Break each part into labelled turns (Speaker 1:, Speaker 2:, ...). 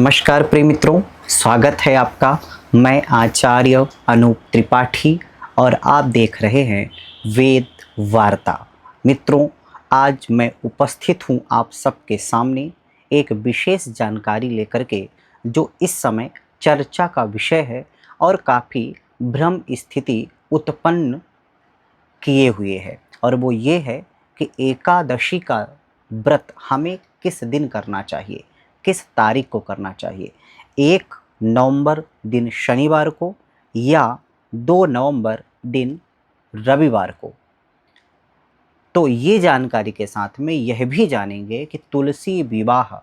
Speaker 1: नमस्कार प्रिय मित्रों, स्वागत है आपका। मैं आचार्य अनूप त्रिपाठी और आप देख रहे हैं वेद वार्ता। मित्रों, आज मैं उपस्थित हूँ आप सबके सामने एक विशेष जानकारी लेकर के, जो इस समय चर्चा का विषय है और काफ़ी भ्रम स्थिति उत्पन्न किए हुए है। और वो ये है कि एकादशी का व्रत हमें किस दिन करना चाहिए, किस तारीख को करना चाहिए। 1 नवंबर दिन शनिवार को या 2 नवंबर दिन रविवार को। तो ये जानकारी के साथ में यह भी जानेंगे कि तुलसी विवाह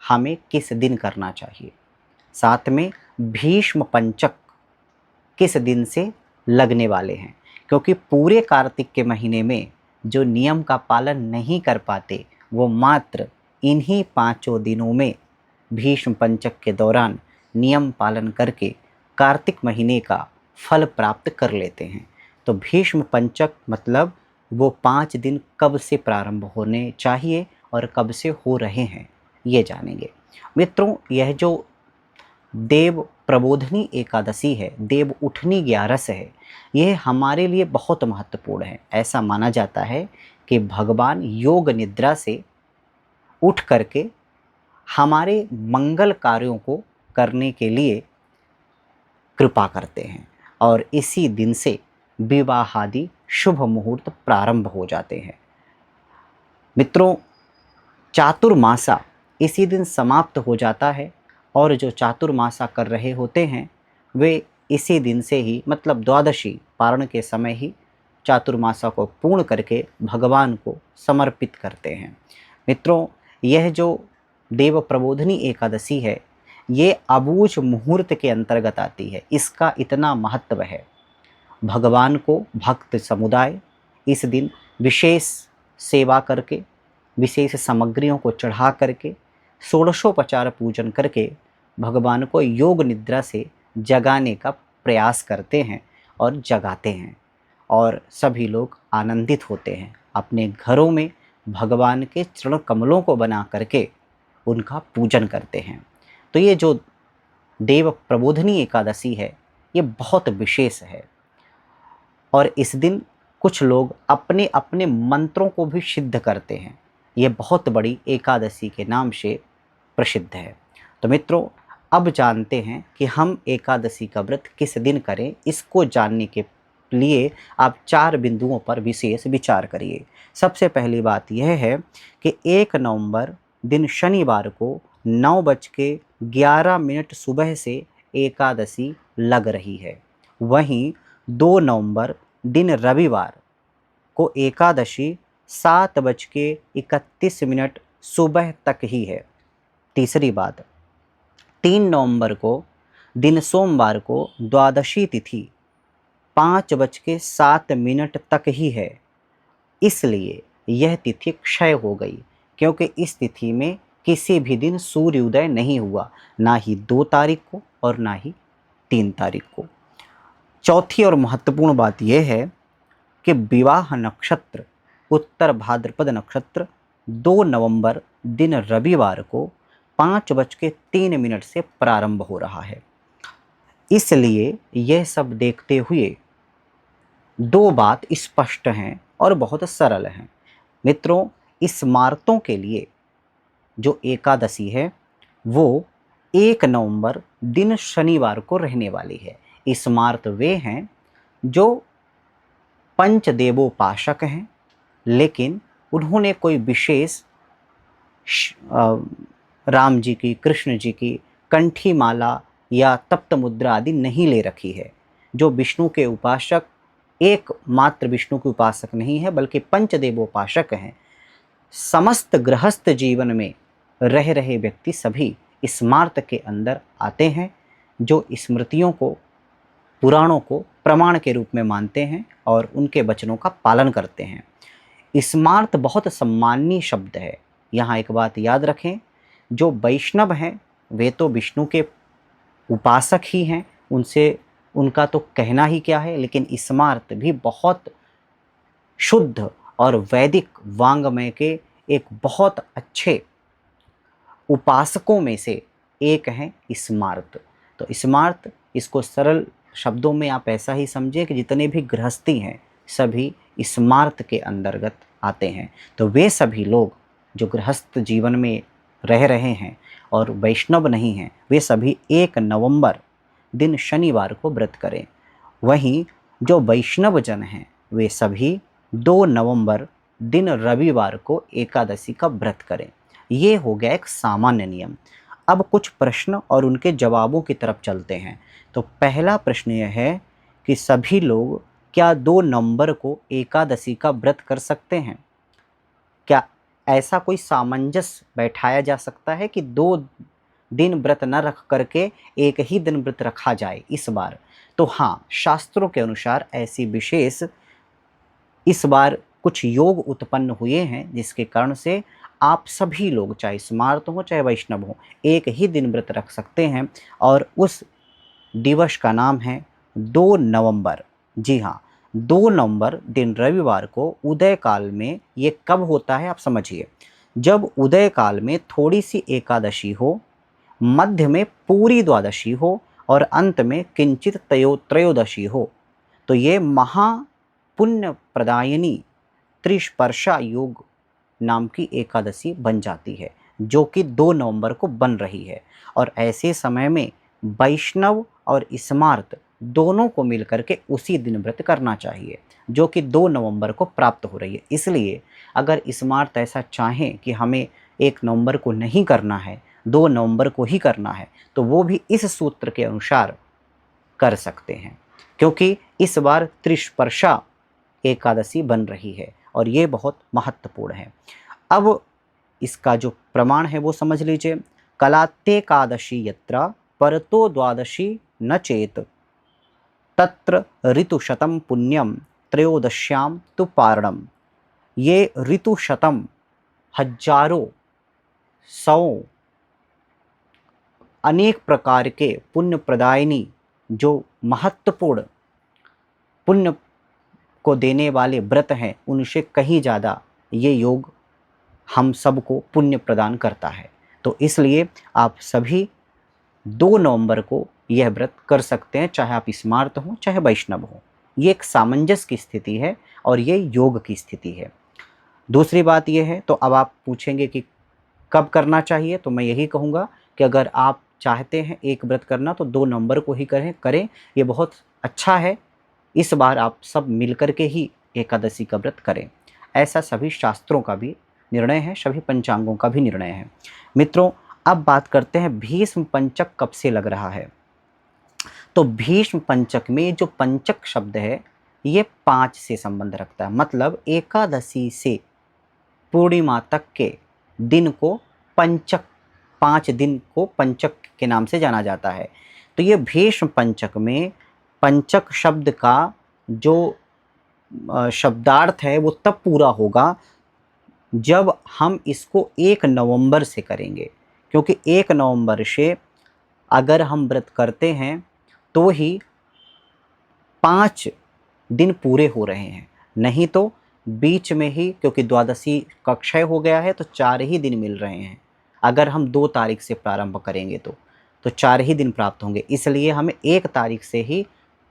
Speaker 1: हमें किस दिन करना चाहिए। साथ में भीष्म पंचक किस दिन से लगने वाले हैं, क्योंकि पूरे कार्तिक के महीने में जो नियम का पालन नहीं कर पाते वो मात्र इन्हीं 5 दिनों में भीष्म पंचक के दौरान नियम पालन करके कार्तिक महीने का फल प्राप्त कर लेते हैं। तो भीष्म पंचक मतलब वो 5 दिन कब से प्रारंभ होने चाहिए और कब से हो रहे हैं, ये जानेंगे। मित्रों, यह जो देव प्रबोधनी एकादशी है, देव उठनी ग्यारस है, यह हमारे लिए बहुत महत्वपूर्ण है। ऐसा माना जाता है कि भगवान योग निद्रा से उठ करके हमारे मंगल कार्यों को करने के लिए कृपा करते हैं और इसी दिन से विवाह आदि शुभ मुहूर्त प्रारंभ हो जाते हैं। मित्रों, चातुर्मासा इसी दिन समाप्त हो जाता है और जो चातुर्मासा कर रहे होते हैं वे इसी दिन से ही, मतलब द्वादशी पारण के समय ही चातुर्मासा को पूर्ण करके भगवान को समर्पित करते हैं। मित्रों, यह जो देव प्रबोधनी एकादशी है, ये अबूझ मुहूर्त के अंतर्गत आती है। इसका इतना महत्व है। भगवान को भक्त समुदाय इस दिन विशेष सेवा करके, विशेष सामग्रियों को चढ़ा करके, षोडशोपचार पूजन करके भगवान को योग निद्रा से जगाने का प्रयास करते हैं और जगाते हैं। और सभी लोग आनंदित होते हैं। अपने घरों में भगवान के चरण कमलों को बना करके उनका पूजन करते हैं। तो ये जो देव प्रबोधनी एकादशी है, ये बहुत विशेष है। और इस दिन कुछ लोग अपने अपने मंत्रों को भी सिद्ध करते हैं। ये बहुत बड़ी एकादशी के नाम से प्रसिद्ध है। तो मित्रों, अब जानते हैं कि हम एकादशी का व्रत किस दिन करें। इसको जानने के लिए आप 4 बिंदुओं पर विशेष विचार करिए। सबसे पहली बात यह है कि 1 नवंबर दिन शनिवार को 9:11 सुबह से एकादशी लग रही है। वहीं 2 नवंबर दिन रविवार को एकादशी 7:31 सुबह तक ही है। तीसरी बात, 3 नवंबर को दिन सोमवार को द्वादशी तिथि 5:07 तक ही है। इसलिए यह तिथि क्षय हो गई, क्योंकि इस तिथि में किसी भी दिन सूर्योदय नहीं हुआ, ना ही 2 तारीख को और ना ही 3 तारीख को। चौथी और महत्वपूर्ण बात यह है कि विवाह नक्षत्र उत्तर भाद्रपद नक्षत्र 2 नवंबर दिन रविवार को 5:03 से प्रारंभ हो रहा है। इसलिए यह सब देखते हुए 2 बात स्पष्ट हैं और बहुत सरल हैं। मित्रों, स्मार्तों के लिए जो एकादशी है वो 1 नवंबर दिन शनिवार को रहने वाली है। स्मार्त वे हैं जो पंचदेवोपासक हैं, लेकिन उन्होंने कोई विशेष राम जी की, कृष्ण जी की कंठी माला या तप्त मुद्रा आदि नहीं ले रखी है। जो विष्णु के उपासक, एक मात्र विष्णु के उपासक नहीं है, बल्कि पंचदेवोपासक हैं। समस्त गृहस्थ जीवन में रह रहे व्यक्ति सभी स्मार्त के अंदर आते हैं, जो स्मृतियों को, पुराणों को प्रमाण के रूप में मानते हैं और उनके वचनों का पालन करते हैं। स्मार्त बहुत सम्माननीय शब्द है। यहाँ एक बात याद रखें, जो वैष्णव हैं वे तो विष्णु के उपासक ही हैं, उनसे उनका तो कहना ही क्या है। लेकिन स्मार्त भी बहुत शुद्ध और वैदिक वांग्मय के एक बहुत अच्छे उपासकों में से एक हैं स्मार्त। तो स्मार्त, इसको सरल शब्दों में आप ऐसा ही समझिए कि जितने भी गृहस्थी हैं सभी स्मार्त के अंतर्गत आते हैं। तो वे सभी लोग जो गृहस्थ जीवन में रह रहे हैं और वैष्णव नहीं हैं, वे सभी 1 नवंबर दिन शनिवार को व्रत करें। वहीं जो वैष्णव जन हैं वे सभी 2 नवंबर दिन रविवार को एकादशी का व्रत करें। ये हो गया एक सामान्य नियम। अब कुछ प्रश्न और उनके जवाबों की तरफ चलते हैं। तो पहला प्रश्न यह है कि सभी लोग क्या 2 नवंबर को एकादशी का व्रत कर सकते हैं? क्या ऐसा कोई सामंजस्य बैठाया जा सकता है कि 2 दिन व्रत न रख करके एक ही दिन व्रत रखा जाए इस बार? तो हाँ, शास्त्रों के अनुसार ऐसी विशेष इस बार कुछ योग उत्पन्न हुए हैं जिसके कारण से आप सभी लोग, चाहे स्मार्त हो चाहे वैष्णव हो, एक ही दिन व्रत रख सकते हैं। और उस दिवस का नाम है 2 नवंबर। जी हाँ, 2 नवंबर दिन रविवार को उदय काल में, ये कब होता है आप समझिए, जब उदय काल में थोड़ी सी एकादशी हो, मध्य में पूरी द्वादशी हो और अंत में किंचित त्रयोदशी हो, तो ये महापुण्य प्रदायिनी त्रिस्पर्शा योग नाम की एकादशी बन जाती है, जो कि 2 नवंबर को बन रही है। और ऐसे समय में वैष्णव और स्मार्त दोनों को मिलकर के उसी दिन व्रत करना चाहिए, जो कि 2 नवंबर को प्राप्त हो रही है। इसलिए अगर स्मार्त ऐसा चाहें कि हमें 1 नवंबर को नहीं करना है, 2 नवंबर को ही करना है, तो वो भी इस सूत्र के अनुसार कर सकते हैं, क्योंकि इस बार त्रिस्पर्शा एकादशी बन रही है और ये बहुत महत्वपूर्ण है। अब इसका जो प्रमाण है वो समझ लीजिए। कलात्येकादशी यत्र परतो द्वादशी न चेत तत्र ऋतुशतम पुण्यम त्रयोदश्याम तु पारणम। ये ऋतुशतम, हजारों, सौ, अनेक प्रकार के पुण्य प्रदायिनी, जो महत्वपूर्ण पुण्य को देने वाले व्रत हैं, उनसे कहीं ज़्यादा ये योग हम सबको पुण्य प्रदान करता है। तो इसलिए आप सभी 2 नवंबर को यह व्रत कर सकते हैं, चाहे आप स्मार्त हों चाहे वैष्णव हों। ये एक सामंजस्य की स्थिति है और ये योग की स्थिति है। दूसरी बात यह है, तो अब आप पूछेंगे कि कब करना चाहिए, तो मैं यही कहूँगा कि अगर आप चाहते हैं एक व्रत करना तो 2 नवंबर को ही करें। ये बहुत अच्छा है। इस बार आप सब मिलकर के ही एकादशी का व्रत करें। ऐसा सभी शास्त्रों का भी निर्णय है, सभी पंचांगों का भी निर्णय है। मित्रों, अब बात करते हैं भीष्म पंचक कब से लग रहा है। तो भीष्म पंचक में जो पंचक शब्द है ये 5 से संबंध रखता है। मतलब एकादशी से पूर्णिमा तक के दिन को पंचक, 5 दिन को पंचक के नाम से जाना जाता है। तो ये भीष्म पंचक में पंचक शब्द का जो शब्दार्थ है वो तब पूरा होगा जब हम इसको 1 नवंबर से करेंगे, क्योंकि 1 नवंबर से अगर हम व्रत करते हैं तो ही 5 दिन पूरे हो रहे हैं, नहीं तो बीच में ही, क्योंकि द्वादशी का क्षय हो गया है तो 4 ही दिन मिल रहे हैं। अगर हम 2 तारीख से प्रारंभ करेंगे तो 4 ही दिन प्राप्त होंगे। इसलिए हमें 1 तारीख से ही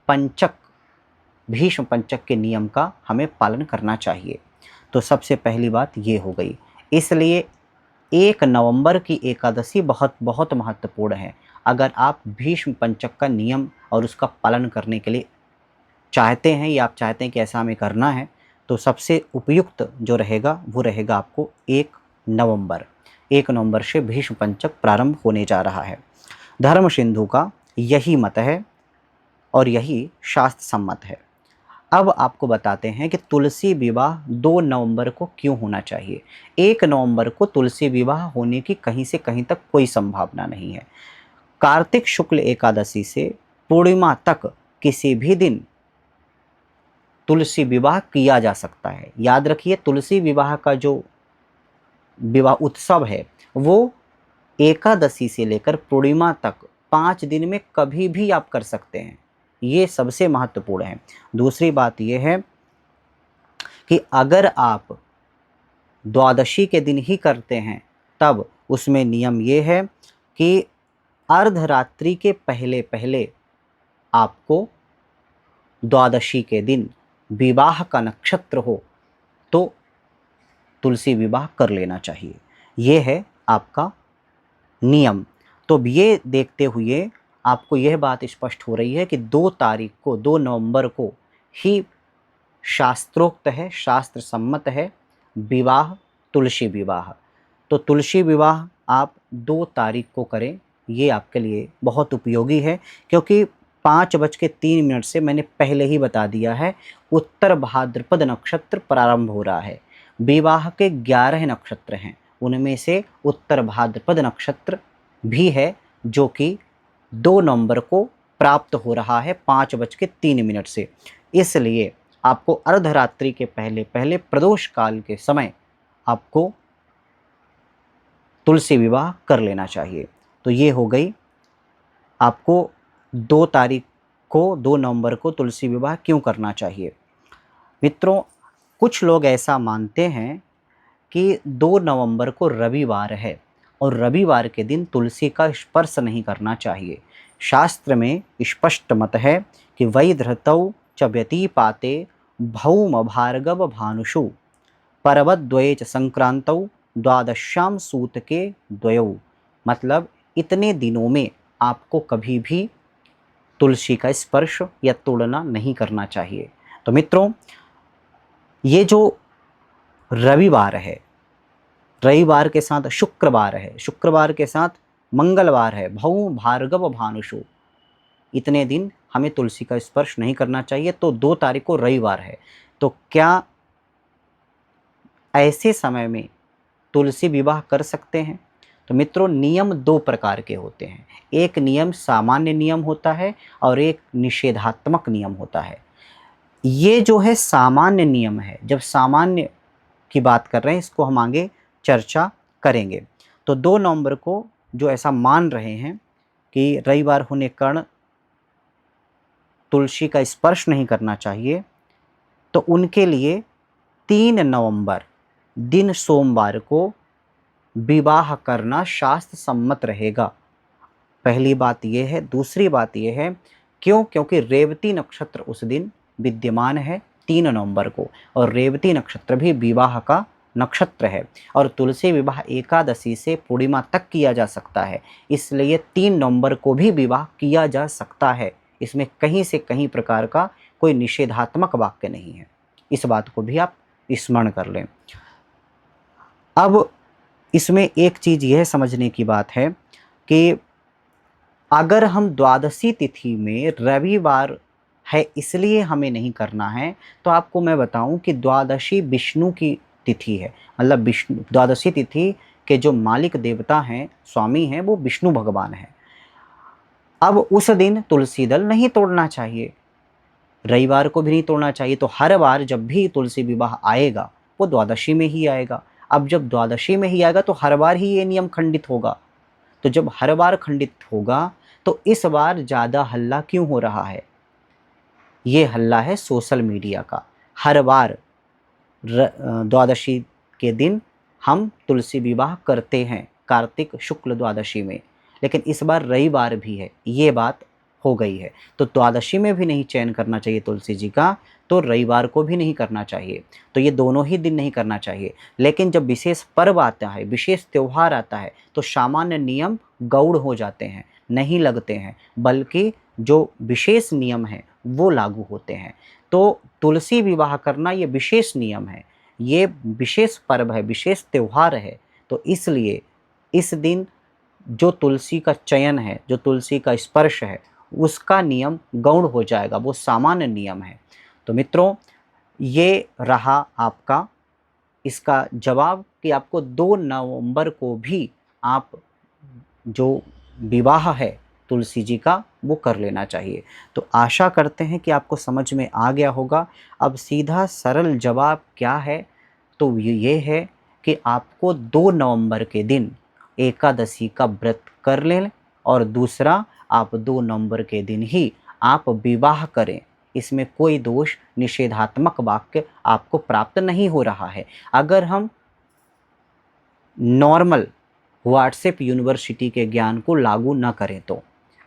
Speaker 1: पंचक, भीष्म पंचक के नियम का हमें पालन करना चाहिए। तो सबसे पहली बात ये हो गई। इसलिए 1 नवंबर की एकादशी बहुत बहुत महत्वपूर्ण है। अगर आप भीष्म पंचक का नियम और उसका पालन करने के लिए चाहते हैं या आप चाहते हैं कि ऐसा हमें करना है, तो सबसे उपयुक्त जो रहेगा वो रहेगा आपको 1 नवंबर। 1 नवंबर से भीष्म पंचक प्रारंभ होने जा रहा है। धर्म सिंधु का यही मत है और यही शास्त्र सम्मत है। अब आपको बताते हैं कि तुलसी विवाह 2 नवंबर को क्यों होना चाहिए। 1 नवंबर को तुलसी विवाह होने की कहीं से कहीं तक कोई संभावना नहीं है। कार्तिक शुक्ल एकादशी से पूर्णिमा तक किसी भी दिन तुलसी विवाह किया जा सकता है। याद रखिए, तुलसी विवाह का जो विवाह उत्सव है वो एकादशी से लेकर पूर्णिमा तक 5 दिन में कभी भी आप कर सकते हैं। ये सबसे महत्वपूर्ण है। दूसरी बात यह है कि अगर आप द्वादशी के दिन ही करते हैं तब उसमें नियम ये है कि अर्धरात्रि के पहले पहले आपको द्वादशी के दिन विवाह का नक्षत्र हो तो तुलसी विवाह कर लेना चाहिए। ये है आपका नियम। तो अब ये देखते हुए आपको यह बात स्पष्ट हो रही है कि 2 तारीख को, 2 नवंबर को ही शास्त्रोक्त है, शास्त्र सम्मत है विवाह, तुलसी विवाह। तो तुलसी विवाह आप 2 तारीख को करें, ये आपके लिए बहुत उपयोगी है, क्योंकि 5:03 से मैंने पहले ही बता दिया है उत्तर भाद्रपद नक्षत्र प्रारंभ हो रहा है। विवाह के 11 नक्षत्र हैं, उनमें से उत्तर भाद्रपद नक्षत्र भी है जो कि 2 नवंबर को प्राप्त हो रहा है 5:03 से। इसलिए आपको अर्धरात्रि के पहले पहले प्रदोष काल के समय आपको तुलसी विवाह कर लेना चाहिए। तो ये हो गई आपको 2 तारीख को, 2 नवंबर को तुलसी विवाह क्यों करना चाहिए। मित्रों, कुछ लोग ऐसा मानते हैं कि 2 नवंबर को रविवार है और रविवार के दिन तुलसी का स्पर्श नहीं करना चाहिए। शास्त्र में स्पष्ट मत है कि वैधृतौ च व्यतीपाते भौम भार्गव भानुषु पर्वद्वये च संक्रांतौ द्वादश्याम सूत के द्वयौ। मतलब इतने दिनों में आपको कभी भी तुलसी का स्पर्श या तोड़ना नहीं करना चाहिए। तो मित्रों, ये जो रविवार है, रविवार के साथ शुक्रवार है, शुक्रवार के साथ मंगलवार है, भौ भार्गव भानुषु, इतने दिन हमें तुलसी का स्पर्श नहीं करना चाहिए। तो 2 तारीख को रविवार है, तो क्या ऐसे समय में तुलसी विवाह कर सकते हैं? तो मित्रों, नियम 2 प्रकार के होते हैं। एक नियम सामान्य नियम होता है और एक निषेधात्मक नियम होता है। ये जो है सामान्य नियम है, जब सामान्य की बात कर रहे हैं, इसको हम आगे चर्चा करेंगे। तो 2 नवंबर को जो ऐसा मान रहे हैं कि रविवार होने के कारण तुलसी का स्पर्श नहीं करना चाहिए, तो उनके लिए 3 नवंबर दिन सोमवार को विवाह करना शास्त्र सम्मत रहेगा। पहली बात यह है। दूसरी बात यह है, क्योंकि रेवती नक्षत्र उस दिन विद्यमान है 3 नवंबर को, और रेवती नक्षत्र भी विवाह का नक्षत्र है, और तुलसी विवाह एकादशी से पूर्णिमा तक किया जा सकता है। इसलिए 3 नवंबर को भी विवाह किया जा सकता है। इसमें कहीं से कहीं प्रकार का कोई निषेधात्मक वाक्य नहीं है। इस बात को भी आप स्मरण कर लें। अब इसमें एक चीज़ यह समझने की बात है कि अगर हम द्वादशी तिथि में रविवार है इसलिए हमें नहीं करना है, तो आपको मैं बताऊं कि द्वादशी विष्णु की तिथि है। मतलब विष्णु, द्वादशी तिथि के जो मालिक देवता हैं, स्वामी हैं, वो विष्णु भगवान हैं। अब उस दिन तुलसी दल नहीं तोड़ना चाहिए, रविवार को भी नहीं तोड़ना चाहिए। तो हर बार जब भी तुलसी विवाह आएगा वो द्वादशी में ही आएगा। अब जब द्वादशी में ही आएगा तो हर बार ही ये नियम खंडित होगा। तो जब हर बार खंडित होगा तो इस बार ज़्यादा हल्ला क्यों हो रहा है? ये हल्ला है सोशल मीडिया का। हर बार द्वादशी के दिन हम तुलसी विवाह करते हैं, कार्तिक शुक्ल द्वादशी में, लेकिन इस बार रविवार भी है, ये बात हो गई है। तो द्वादशी में भी नहीं चयन करना चाहिए तुलसी जी का, तो रविवार को भी नहीं करना चाहिए। तो ये दोनों ही दिन नहीं करना चाहिए। लेकिन जब विशेष पर्व आता है, विशेष त्यौहार आता है, तो सामान्य नियम गौड़ हो जाते हैं, नहीं लगते हैं, बल्कि जो विशेष नियम हैं वो लागू होते हैं। तो तुलसी विवाह करना ये विशेष नियम है, ये विशेष पर्व है, विशेष त्यौहार है। तो इसलिए इस दिन जो तुलसी का चयन है, जो तुलसी का स्पर्श है, उसका नियम गौण हो जाएगा, वो सामान्य नियम है। तो मित्रों, ये रहा आपका इसका जवाब कि आपको 2 नवंबर को भी आप जो विवाह है तुलसी जी का वो कर लेना चाहिए। तो आशा करते हैं कि आपको समझ में आ गया होगा। अब सीधा सरल जवाब क्या है, तो ये है कि आपको 2 नवंबर के दिन एकादशी का व्रत कर लें, और दूसरा आप 2 नवंबर के दिन ही आप विवाह करें। इसमें कोई दोष, निषेधात्मक वाक्य आपको प्राप्त नहीं हो रहा है। अगर हम नॉर्मल व्हाट्सएप यूनिवर्सिटी के ज्ञान को लागू न करें तो।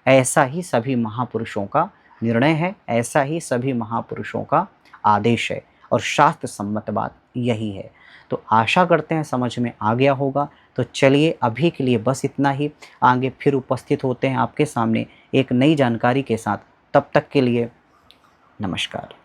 Speaker 1: ऐसा ही सभी महापुरुषों का निर्णय है, ऐसा ही सभी महापुरुषों का आदेश है और शास्त्र सम्मत बात यही है। तो आशा करते हैं समझ में आ गया होगा। तो चलिए अभी के लिए बस इतना ही, आगे फिर उपस्थित होते हैं आपके सामने एक नई जानकारी के साथ। तब तक के लिए नमस्कार।